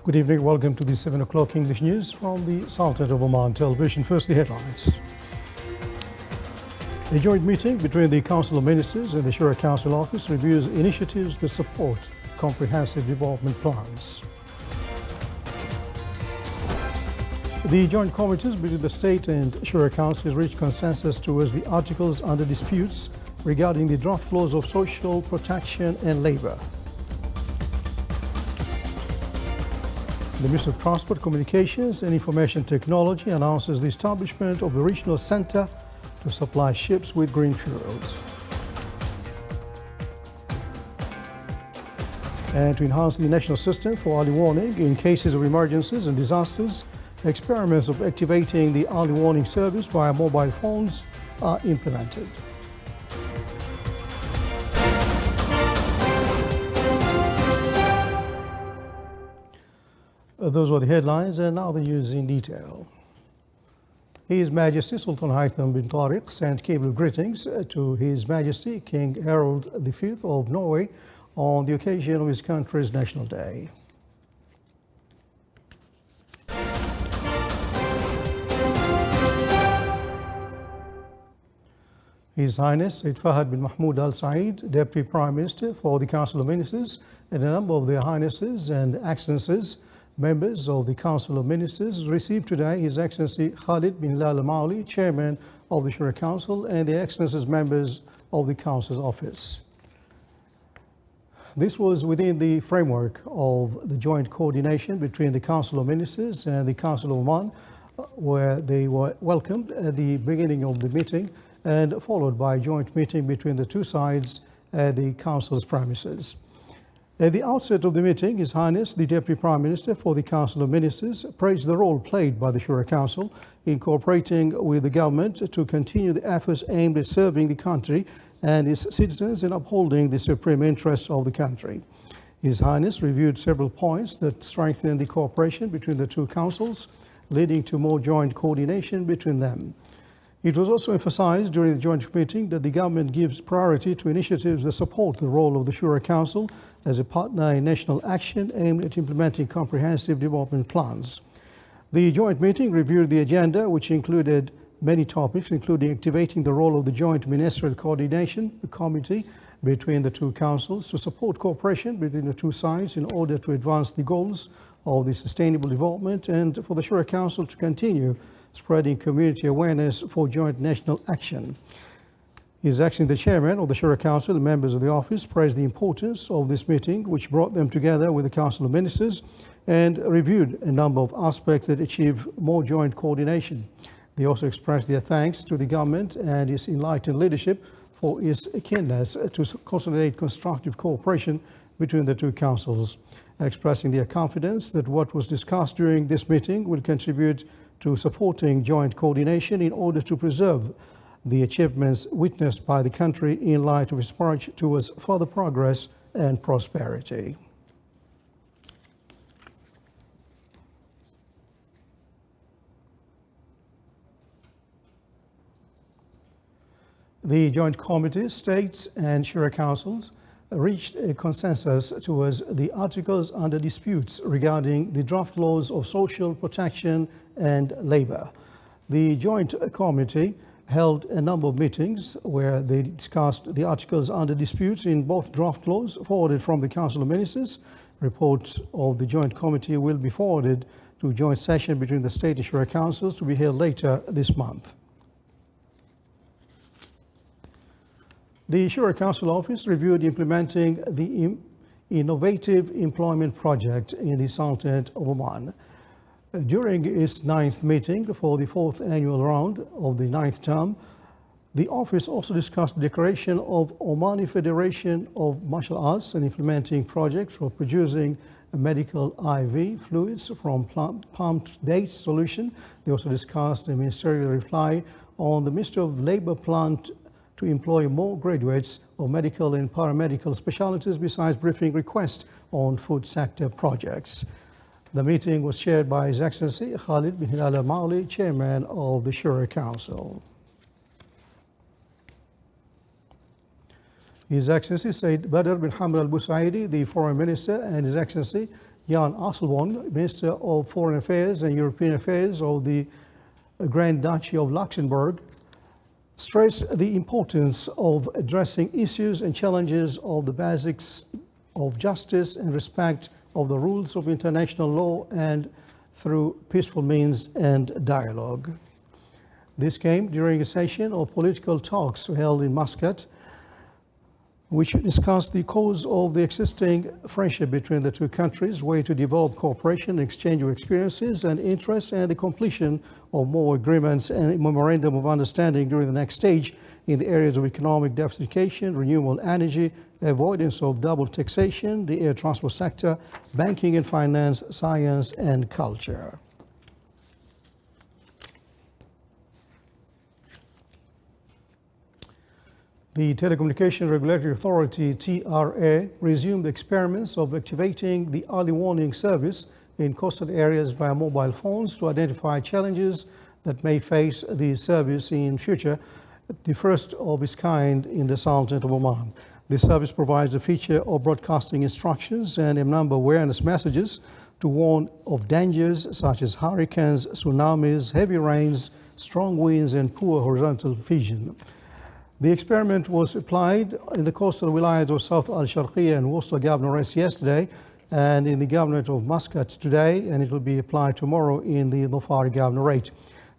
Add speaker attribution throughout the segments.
Speaker 1: Good evening. Welcome to the 7 o'clock English news from the Sultanate of Oman television. First, the headlines. A joint meeting between the Council of Ministers and the Shura Council Office reviews initiatives that support comprehensive development plans. The joint committees between the State and Shura Council has reached consensus towards the articles under disputes regarding the draft laws of social protection and labour. The Minister of Transport, Communications and Information Technology announces the establishment of a regional centre to supply ships with green fuels. And to enhance the national system for early warning in cases of emergencies and disasters, experiments of activating the early warning service via mobile phones are implemented. Those were the headlines, and now the news in detail. His Majesty Sultan Haitham bin Tariq sent cable greetings to His Majesty King Harald V of Norway on the occasion of his country's National Day. His Highness Said Fahad bin Mahmoud Al Saeed, Deputy Prime Minister for the Council of Ministers, and a number of their Highnesses and Excellencies, members of the Council of Ministers, received today His Excellency Khalid bin Lal Mauli, Chairman of the Shura Council, and the Excellencies members of the Council's office. This was within the framework of the joint coordination between the Council of Ministers and the Council of Oman, where they were welcomed at the beginning of the meeting and followed by a joint meeting between the two sides at the Council's premises. At the outset of the meeting, His Highness, the Deputy Prime Minister for the Council of Ministers, praised the role played by the Shura Council in cooperating with the government to continue the efforts aimed at serving the country and its citizens and upholding the supreme interests of the country. His Highness reviewed several points that strengthen the cooperation between the two councils, leading to more joint coordination between them. It was also emphasized during the joint meeting that the government gives priority to initiatives that support the role of the Shura Council as a partner in national action aimed at implementing comprehensive development plans. The joint meeting reviewed the agenda, which included many topics, including activating the role of the Joint Ministerial Coordination Committee between the two councils to support cooperation between the two sides in order to advance the goals of the sustainable development, and for the Shura Council to continue spreading community awareness for joint national action. His Excellency the Chairman of the Shura Council and members of the office praised the importance of this meeting, which brought them together with the Council of Ministers and reviewed a number of aspects that achieve more joint coordination. They also expressed their thanks to the government and its enlightened leadership for its keenness to consolidate constructive cooperation between the two councils, expressing their confidence that what was discussed during this meeting will contribute to supporting joint coordination in order to preserve the achievements witnessed by the country in light of its march towards further progress and prosperity. The Joint Committee, States and Shura Councils reached a consensus towards the articles under disputes regarding the draft laws of social protection and labour. The Joint Committee held a number of meetings where they discussed the articles under disputes in both draft laws forwarded from the Council of Ministers. Reports of the Joint Committee will be forwarded to a joint session between the State and Shura Councils to be held later this month. The Shura Council Office reviewed implementing the Innovative Employment Project in the Sultanate of Oman. During its 9th meeting for the 4th annual round of the 9th term, the office also discussed the declaration of Omani Federation of Martial Arts and implementing projects for producing medical IV fluids from pumped dates solution. They also discussed a ministerial reply on the Ministry of Labour plan to employ more graduates of medical and paramedical specialties, besides briefing requests on food sector projects. The meeting was chaired by His Excellency Khalid bin Lal Mauli, Chairman of the Shura Council. His Excellency Said Badr bin Hamad al-Busaidi, the Foreign Minister, and His Excellency Jan Asselborn, Minister of Foreign Affairs and European Affairs of the Grand Duchy of Luxembourg, stressed the importance of addressing issues and challenges of the basics of justice and respect of the rules of international law and through peaceful means and dialogue. This came during a session of political talks held in Muscat, which discussed the cause of the existing friendship between the two countries, way to develop cooperation, exchange of experiences and interests, and the completion of more agreements and memorandum of understanding during the next stage in the areas of economic diversification, renewable energy, avoidance of double taxation, the air transport sector, banking and finance, science and culture. The Telecommunication Regulatory Authority, TRA, resumed experiments of activating the early warning service in coastal areas via mobile phones to identify challenges that may face the service in future, the first of its kind in the Sultanate of Oman. The service provides a feature of broadcasting instructions and a number of awareness messages to warn of dangers such as hurricanes, tsunamis, heavy rains, strong winds, and poor horizontal vision. The experiment was applied in the coastal wilayas of South Al-Sharqiyya and Wusta Governorates yesterday, and in the Governorate of Muscat today, and it will be applied tomorrow in the Dhofar Governorate.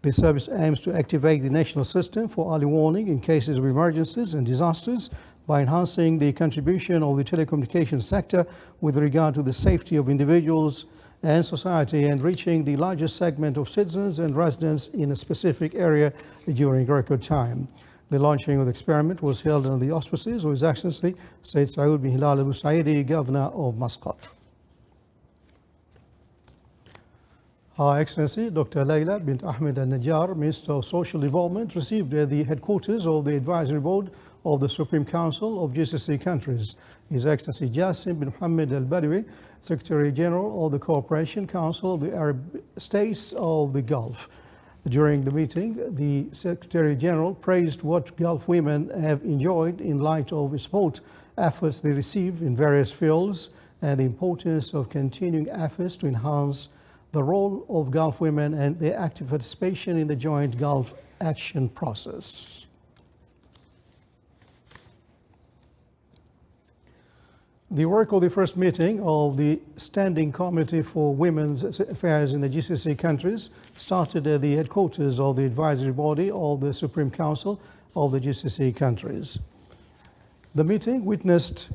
Speaker 1: The service aims to activate the national system for early warning in cases of emergencies and disasters by enhancing the contribution of the telecommunications sector with regard to the safety of individuals and society and reaching the largest segment of citizens and residents in a specific area during record time. The launching of the experiment was held under the auspices of His Excellency Sayyid Saud bin Hilal Al Busaidi, Governor of Muscat. Her Excellency Dr. Layla bint Ahmed Al Najjar, Minister of Social Development, received at the headquarters of the Advisory Board of the Supreme Council of GCC countries His Excellency Jassim bin Mohammed Al Badawi, Secretary General of the Cooperation Council of the Arab States of the Gulf. During the meeting, the Secretary General praised what Gulf women have enjoyed in light of the support efforts they receive in various fields and the importance of continuing efforts to enhance the role of Gulf women and their active participation in the joint Gulf action process. The work of the first meeting of the Standing Committee for Women's Affairs in the GCC countries started at the headquarters of the Advisory Body of the Supreme Council of the GCC countries. The meeting witnessed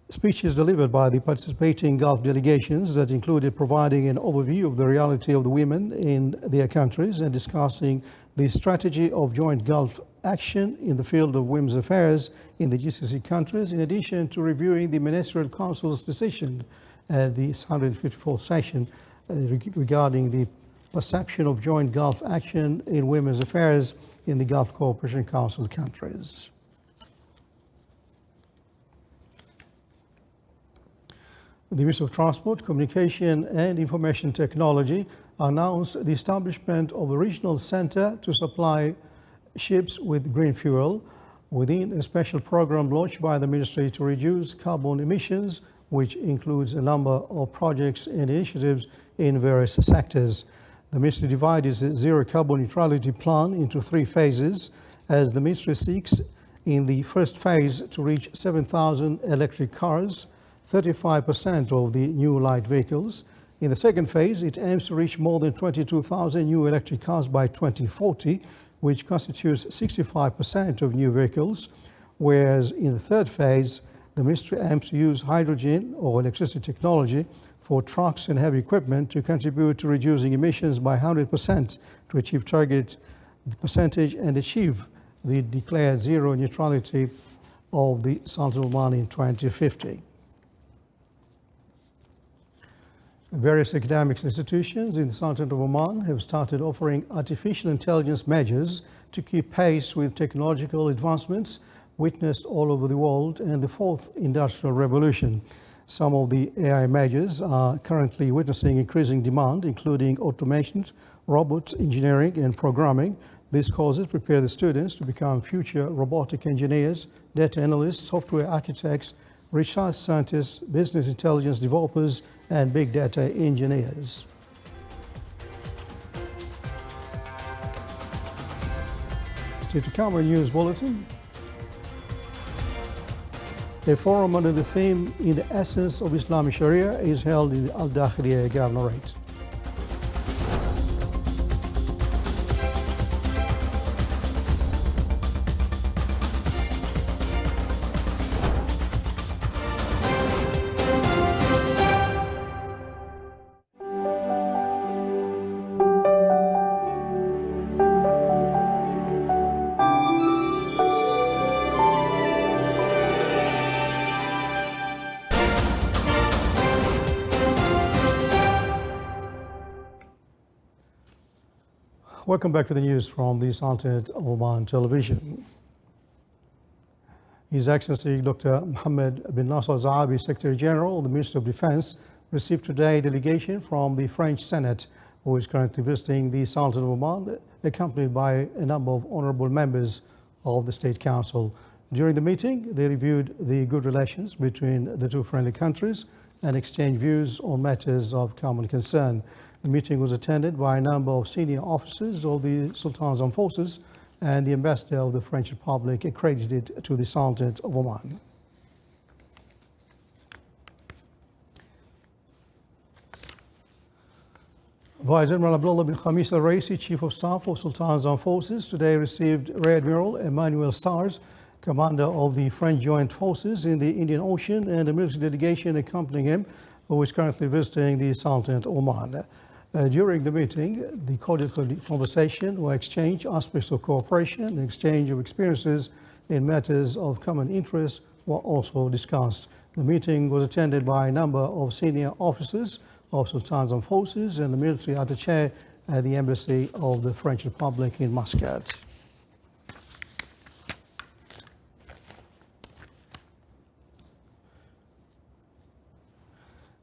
Speaker 1: speeches delivered by the participating Gulf delegations that included providing an overview of the reality of the women in their countries and discussing the strategy of joint Gulf action in the field of women's affairs in the GCC countries, in addition to reviewing the Ministerial Council's decision at the 154th session regarding the perception of joint Gulf action in women's affairs in the Gulf Cooperation Council countries. The Ministry of Transport, Communication and Information Technology announced the establishment of a regional center to supply ships with green fuel within a special program launched by the ministry to reduce carbon emissions, which includes a number of projects and initiatives in various sectors. The ministry divided its zero carbon neutrality plan into 3 phases, as the ministry seeks in the first phase to reach 7,000 electric cars, 35% of the new light vehicles. In the second phase, it aims to reach more than 22,000 new electric cars by 2040, which constitutes 65% of new vehicles, whereas in the third phase, the ministry aims to use hydrogen or electricity technology for trucks and heavy equipment to contribute to reducing emissions by 100% to achieve target percentage and achieve the declared zero neutrality of the Sultanate of Oman in 2050. Various academic institutions in the Sultanate of Oman have started offering artificial intelligence measures to keep pace with technological advancements witnessed all over the world and the fourth industrial revolution. Some of the AI measures are currently witnessing increasing demand, including automation, robot engineering and programming. These courses prepare the students to become future robotic engineers, data analysts, software architects, research scientists, business intelligence developers, and big data engineers. To the Camera News Bulletin. A forum under the theme "In the Essence of Islamic Sharia" is held in the Al Dakhiliya Governorate. Welcome back to the news from the Sultanate of Oman Television. His Excellency Dr. Mohammed bin Nasser Zahabi, Secretary General of the Ministry of Defense, received today a delegation from the French Senate, who is currently visiting the Sultanate of Oman, accompanied by a number of honorable members of the State Council. During the meeting, they reviewed the good relations between the two friendly countries and exchanged views on matters of common concern. The meeting was attended by a number of senior officers of the Sultan's Armed Forces and the ambassador of the French Republic accredited to the Sultanate of Oman. Vice Admiral Abdullah bin Khamis al-Raisi, Chief of Staff of Sultan's Armed Forces, today received Rear Admiral Emmanuel Stars, Commander of the French Joint Forces in the Indian Ocean, and a military delegation accompanying him, who is currently visiting the Sultanate of Oman. During the meeting, the cordial conversation were exchanged aspects of cooperation and exchange of experiences in matters of common interest were also discussed. The meeting was attended by a number of senior officers of Sultan's Armed Forces and the military attaché at the Embassy of the French Republic in Muscat.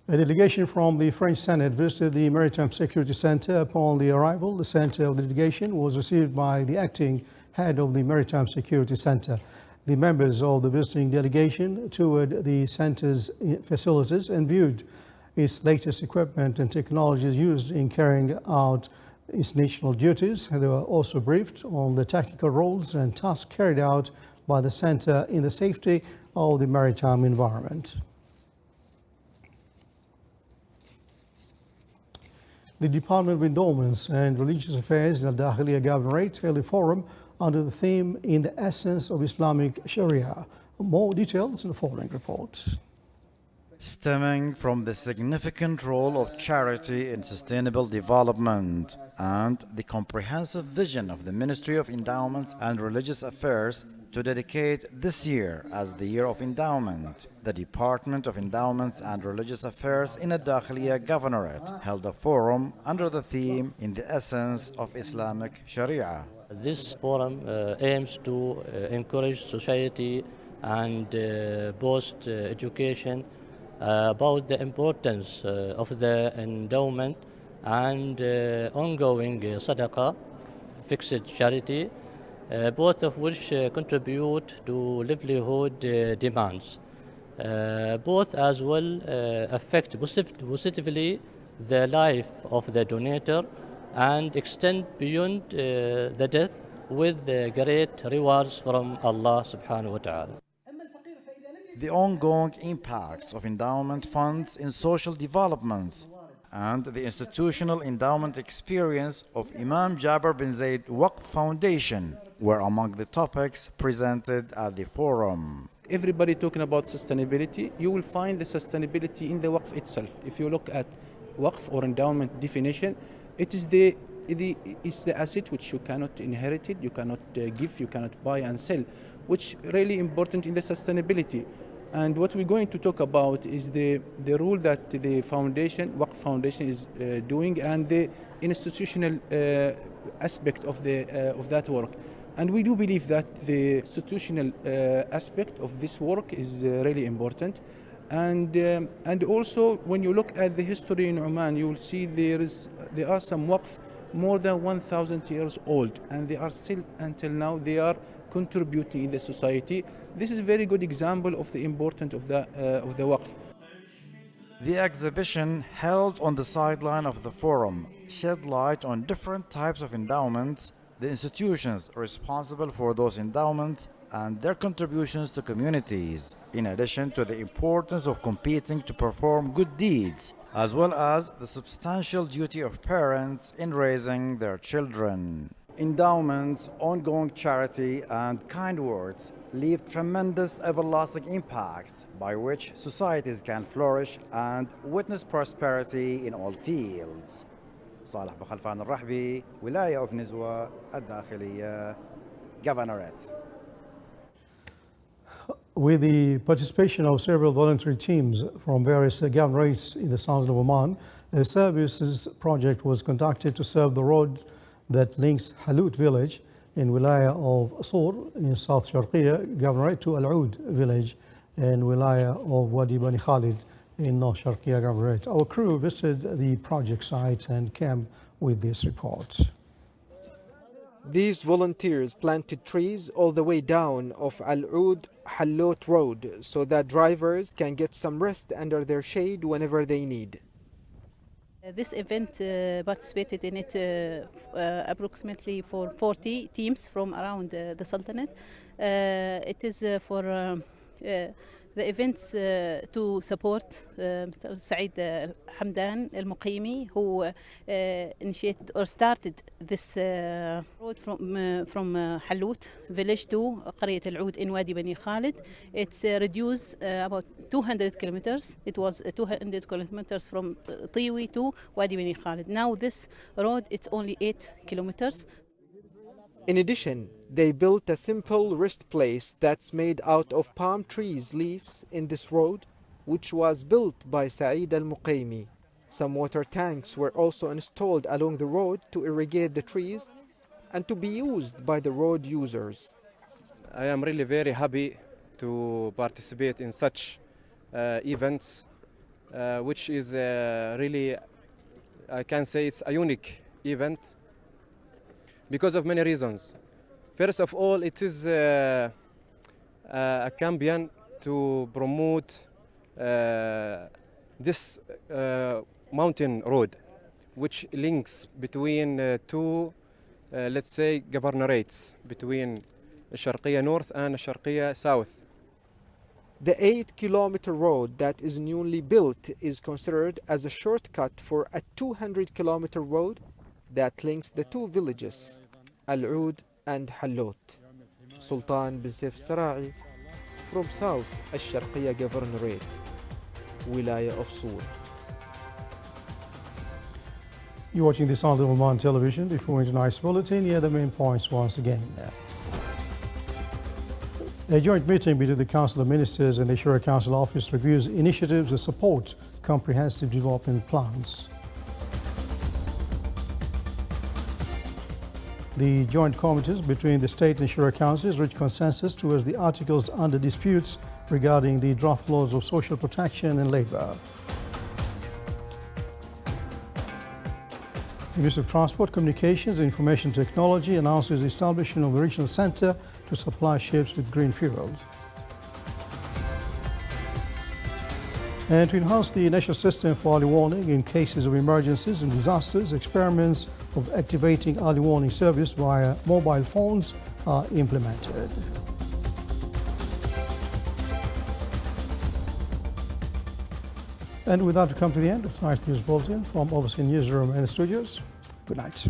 Speaker 1: A delegation from the French Senate visited the Maritime Security Center. Upon the arrival, the center of the delegation was received by the acting head of the Maritime Security Center. The members of the visiting delegation toured the center's facilities and viewed its latest equipment and technologies used in carrying out its national duties. They were also briefed on the tactical roles and tasks carried out by the center in the safety of the maritime environment. The Department of Endowments and Religious Affairs in Al Dakhiliya Governorate held a forum under the theme "In the Essence of Islamic Sharia." More details in the following report.
Speaker 2: Stemming from the significant role of charity in sustainable development and the comprehensive vision of the Ministry of Endowments and Religious Affairs to dedicate this year as the Year of Endowment, the Department of Endowments and Religious Affairs in Al Dakhiliya Governorate held a forum under the theme "In the Essence of Islamic Sharia."
Speaker 3: This forum aims to encourage society and boost education about the importance of the endowment and ongoing sadaqah, fixed charity, both of which contribute to livelihood demands. Both as well affect positively the life of the donator and extend beyond the death with great rewards from Allah subhanahu wa ta'ala.
Speaker 2: The ongoing impacts of endowment funds in social developments and the institutional endowment experience of Imam Jabir bin Zayed Waqf Foundation were among the topics presented at the forum.
Speaker 4: Everybody talking about sustainability, you will find the sustainability in the Waqf itself. If you look at Waqf or endowment definition, it's the asset which you cannot inherit it, you cannot give, you cannot buy and sell, which really important in the sustainability. And what we're going to talk about is the role that the foundation, Waqf Foundation, is doing, and the institutional aspect of that work. And we do believe that the institutional aspect of this work is really important. And also, when you look at the history in Oman, you will see there are some Waqf more than 1,000 years old, and they are still, until now, they are contributing in the society. This is a very good example of the importance of the Waqf.
Speaker 2: The exhibition, held on the sideline of the forum, shed light on different types of endowments, the institutions responsible for those endowments, and their contributions to communities, in addition to the importance of competing to perform good deeds, as well as the substantial duty of parents in raising their children. Endowments, ongoing charity, and kind words leave tremendous everlasting impacts by which societies can flourish and witness prosperity in all fields. صالح بخلفان الرحبي، ولاية أوف نزوة الداخلية، Governorate.
Speaker 1: With the participation of several voluntary teams from various governorates in the Sultanate of Oman, a services project was conducted to serve the road that links Halut village in Wilaya of Sur in South Sharqiya Governorate to Al-Oud village in Wilaya of Wadi Bani Khalid in North Sharqiya Governorate. Our crew visited the project site and came with this report.
Speaker 5: These volunteers planted trees all the way down of Al-Oud Halot Road so that drivers can get some rest under their shade whenever they need.
Speaker 6: This event participated in it approximately for 40 teams from around the Sultanate. It is for the events to support Mr. Saeed Hamdan Al-Muqimi, who initiated or started this road from Halut village to Qaryat Al-Oud in Wadi Bani Khalid. It's reduced about 200 kilometers. It was 200 kilometers from Tiwi to Wadi Bani Khalid. Now this road, it's only 8 kilometers.
Speaker 5: In addition, they built a simple rest place that's made out of palm trees leaves in this road, which was built by Saeed Al-Muqimi. Some water tanks were also installed along the road to irrigate the trees and to be used by the road users.
Speaker 7: I am really very happy to participate in such events, which is really, I can say it's a unique event because of many reasons. First of all, it is a campaign to promote this mountain road, which links between two, let's say, governorates, between Sharqiya North and Sharqiya South.
Speaker 5: The 8-kilometer road that is newly built is considered as a shortcut for a 200-kilometer road that links the two villages, Al-Oud and Halot. Sultan bin Saif Sara'i from South Al-Sharqiya Governorate, Wilaya of Sur.
Speaker 1: You're watching the Sultanate of Oman television. Before tonight's bulletin, here are the main points once again. A joint meeting between the Council of Ministers and the Shura Council Office reviews initiatives to support comprehensive development plans. The joint committees between the State and Shura Councils reached consensus towards the articles under disputes regarding the draft laws of social protection and labour. The Ministry of Transport, Communications and Information Technology announces the establishment of a regional centre to supply ships with green fuels. And to enhance the national system for early warning in cases of emergencies and disasters, experiments of activating early warning service via mobile phones are implemented. And with that, we come to the end of tonight's news bulletin from Overseas Newsroom and the studios. Good night.